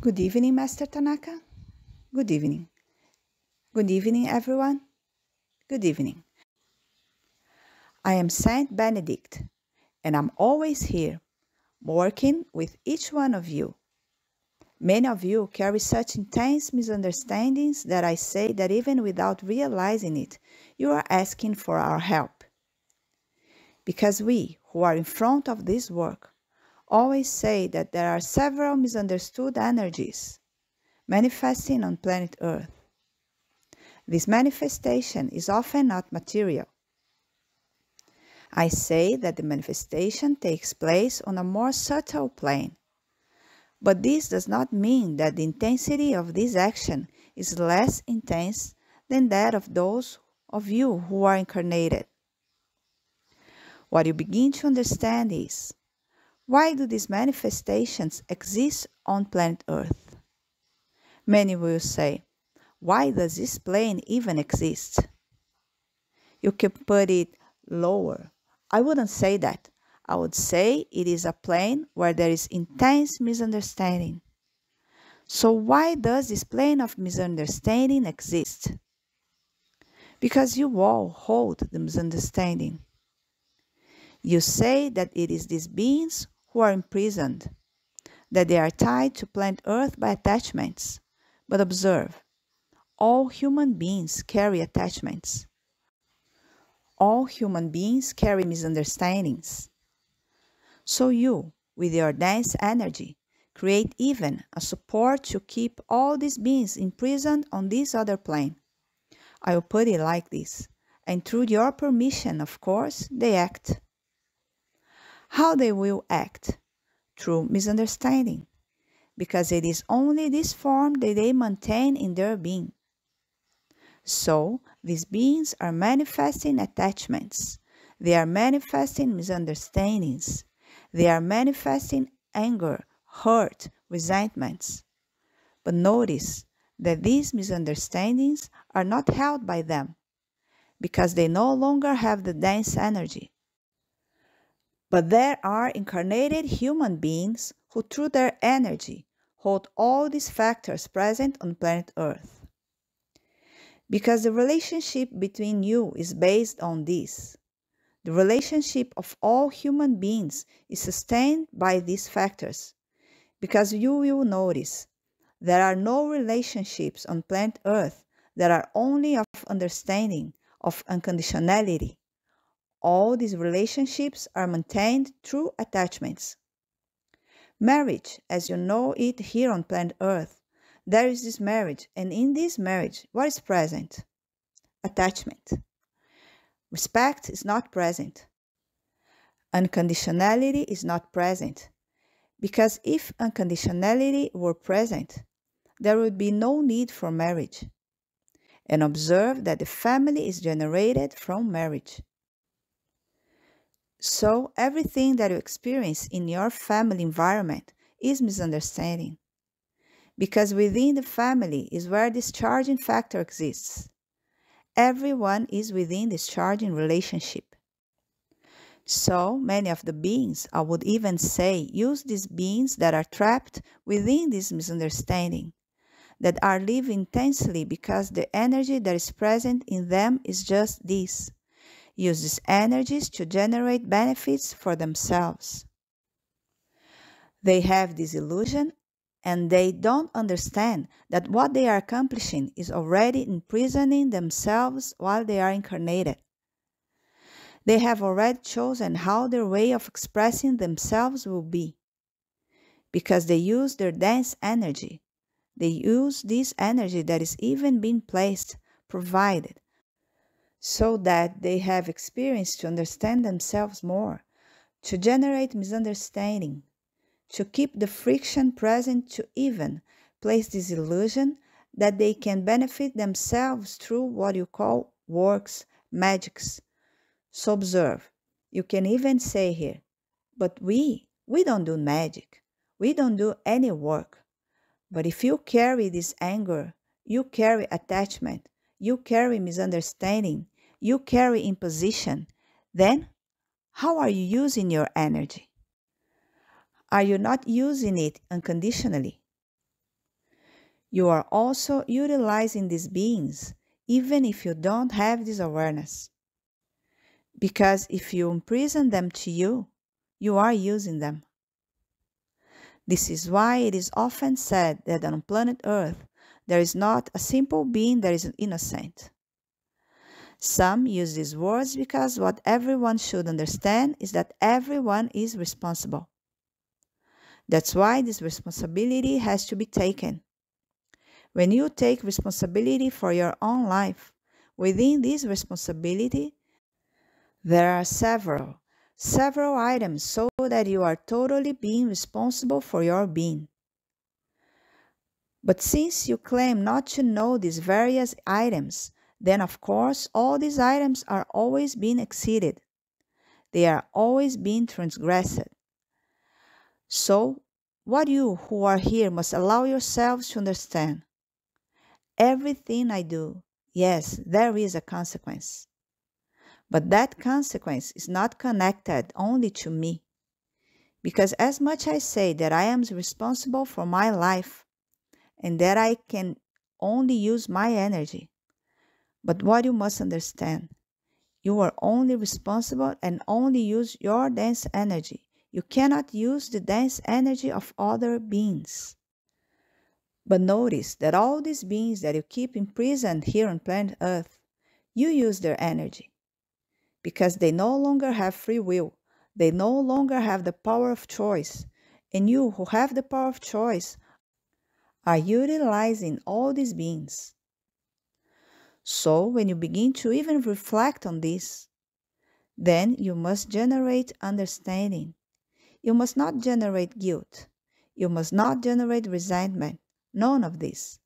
Good evening, Master Tanaka. Good evening. Good evening, everyone. Good evening. I am Saint Benedict, and I'm always here, working with each one of you. Many of you carry such intense misunderstandings that I say that even without realizing it, you are asking for our help. Because we, who are in front of this work, always say that there are several misunderstood energies manifesting on planet Earth. This manifestation is often not material. I say that the manifestation takes place on a more subtle plane. But this does not mean that the intensity of this action is less intense than that of those of you who are incarnated. What you begin to understand is, why do these manifestations exist on planet Earth? Many will say, why does this plane even exist? You can put it lower. I wouldn't say that. I would say it is a plane where there is intense misunderstanding. So why does this plane of misunderstanding exist? Because you all hold the misunderstanding. You say that it is these beings who are imprisoned, that they are tied to planet Earth by attachments. But observe, all human beings carry attachments. All human beings carry misunderstandings. So you, with your dense energy, create even a support to keep all these beings imprisoned on this other plane. I will put it like this, and through your permission, of course, they act. How they will act? Through misunderstanding, because it is only this form that they maintain in their being. So, these beings are manifesting attachments. They are manifesting misunderstandings. They are manifesting anger, hurt, resentments. But notice that these misunderstandings are not held by them, because they no longer have the dense energy. But there are incarnated human beings who, through their energy, hold all these factors present on planet Earth. Because the relationship between you is based on this. The relationship of all human beings is sustained by these factors. Because you will notice, there are no relationships on planet Earth that are only of understanding, of unconditionality. All these relationships are maintained through attachments. Marriage, as you know it here on planet Earth, there is this marriage, and in this marriage, what is present? Attachment. Respect is not present. Unconditionality is not present. Because if unconditionality were present, there would be no need for marriage. And observe that the family is generated from marriage. So everything that you experience in your family environment is misunderstanding. Because within the family is where this charging factor exists. Everyone is within this charging relationship. So many of the beings, I would even say, use these beings that are trapped within this misunderstanding, that are living intensely because the energy that is present in them is just this. Use these energies to generate benefits for themselves. They have this illusion, and they don't understand that what they are accomplishing is already imprisoning themselves while they are incarnated. They have already chosen how their way of expressing themselves will be. Because they use their dense energy. They use this energy that is even being placed, provided, so that they have experience to understand themselves more, to generate misunderstanding, to keep the friction present, to even place this illusion that they can benefit themselves through what you call works, magics. So observe, you can even say here, but we don't do magic. We don't do any work. But if you carry this anger, you carry attachment, you carry misunderstanding, you carry imposition, then how are you using your energy? Are you not using it unconditionally? You are also utilizing these beings, even if you don't have this awareness. Because if you imprison them to you, you are using them. This is why it is often said that on planet Earth, there is not a simple being that is innocent. Some use these words because what everyone should understand is that everyone is responsible. That's why this responsibility has to be taken. When you take responsibility for your own life, within this responsibility, there are several items so that you are totally being responsible for your being. But since you claim not to know these various items, then of course all these items are always being exceeded. They are always being transgressed. So, what you who are here must allow yourselves to understand. Everything I do, yes, there is a consequence. But that consequence is not connected only to me. Because as much I say that I am responsible for my life and that I can only use my energy, but what you must understand, you are only responsible and only use your dense energy. You cannot use the dense energy of other beings. But notice that all these beings that you keep imprisoned here on planet Earth, you use their energy. Because they no longer have free will. They no longer have the power of choice. And you who have the power of choice are utilizing all these beings. So when you begin to even reflect on this, then you must generate understanding. You must not generate guilt. You must not generate resentment. None of this.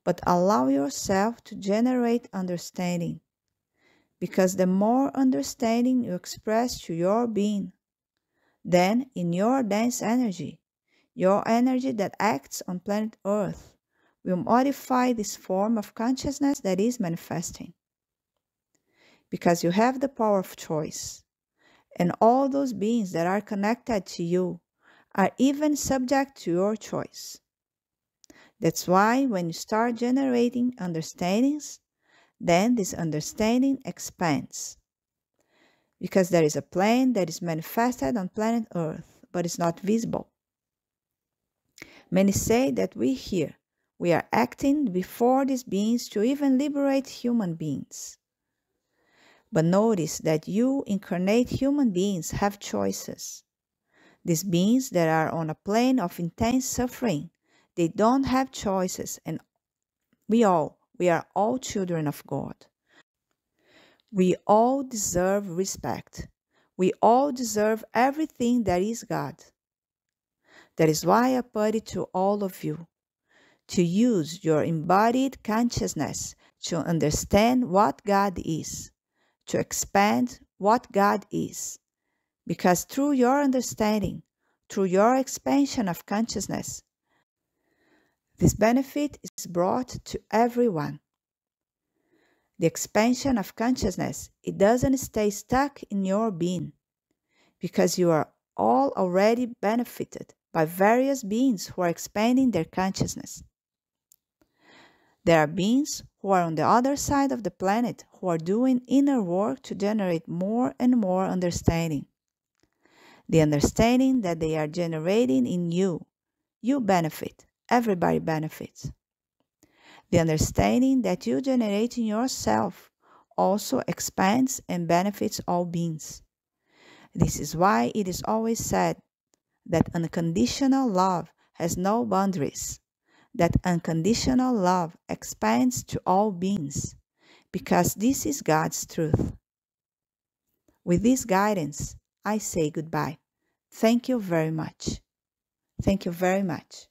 But allow yourself to generate understanding. Because the more understanding you express to your being, then in your dense energy, your energy that acts on planet Earth, will modify this form of consciousness that is manifesting. Because you have the power of choice, and all those beings that are connected to you are even subject to your choice. That's why when you start generating understandings, then this understanding expands. Because there is a plane that is manifested on planet Earth, but is not visible. Many say that we are acting before these beings to even liberate human beings. But notice that you incarnate human beings have choices. These beings that are on a plane of intense suffering, they don't have choices, and we are all children of God. We all deserve respect. We all deserve everything that is God. That is why I put it to all of you to use your embodied consciousness to understand what God is, to expand what God is. Because through your understanding, through your expansion of consciousness, this benefit is brought to everyone. The expansion of consciousness, it doesn't stay stuck in your being, because you are all already benefited by various beings who are expanding their consciousness. There are beings who are on the other side of the planet who are doing inner work to generate more and more understanding. The understanding that they are generating in you benefit. Everybody benefits. The understanding that you generate in yourself also expands and benefits all beings. This is why it is always said that unconditional love has no boundaries, that unconditional love expands to all beings, because this is God's truth. With this guidance, I say goodbye. Thank you very much. Thank you very much.